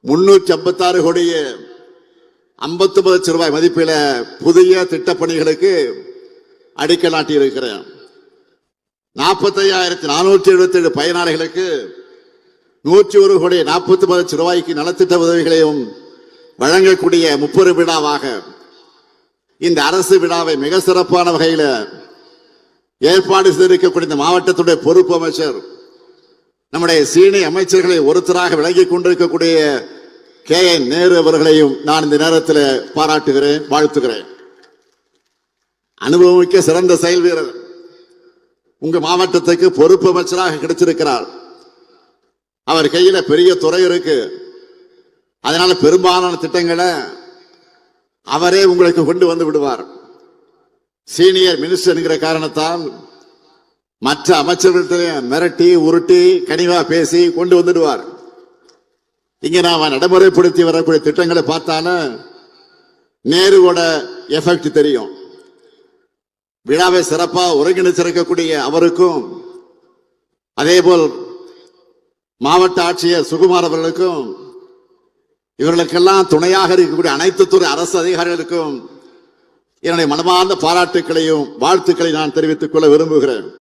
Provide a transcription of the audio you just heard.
356 கோடியே 59 லட்சம் ரூபாய் மதிப்பில புதிய திட்டப்பணிகளுக்கு அடிக்கல் நாட்டியிருக்கிறேன். 45,477 பயனாளிகளுக்கு 101 கோடி 49 லட்சம் ரூபாய்க்கு நலத்திட்ட உதவிகளையும் வழங்கக்கூடிய முப்பெரு விழாவாக இந்த அரசு விழாவை மிக சிறப்பான வகையில் ஏற்பாடு செய்திருக்கக்கூடிய இந்த மாவட்டத்துடைய பொறுப்பு அமைச்சர் நம்முடைய சீனியர் அமைச்சர்களை ஒருத்தராக விலகிக் கொண்டிருக்கக்கூடிய KN நேரு அவர்களையும் நான் இந்த நேரத்தில் பாராட்டுகிறேன், வாழ்த்துகிறேன். அனுபவமிக்க சிறந்த செயல் வீரர் உங்க மாவட்டத்துக்கு பொறுப்பு அமைச்சராக கிடைச்சிருக்கிறார். அவர் கையில பெரிய துறை இருக்கு. அதனால பெரும்பாலான திட்டங்களை அவரே உங்களுக்கு கொண்டு வந்து விடுவார். சீனியர் மினிஸ்டர் என்கிற காரணத்தால் மற்ற அமைச்சர்களிடத்திலே மிரட்டி உருட்டி கனிவா பேசி கொண்டு வந்துடுவார். இங்க நாம நடைமுறைப்படுத்தி வரக்கூடிய திட்டங்களை பார்த்தாலும் நேருவோட எஃபெக்ட் தெரியும். விழாவை சிறப்பாக ஒருங்கிணைச்சிருக்கக்கூடிய அவருக்கும் அதேபோல் மாவட்ட ஆட்சியர் சுகுமார் அவர்களுக்கும் இவர்களுக்கெல்லாம் துணையாக இருக்கக்கூடிய அனைத்து துறை அரசு அதிகாரிகளுக்கும் என்னுடைய மனமார்ந்த பாராட்டுக்களையும் வாழ்த்துக்களை நான் தெரிவித்துக் கொள்ள விரும்புகிறேன்.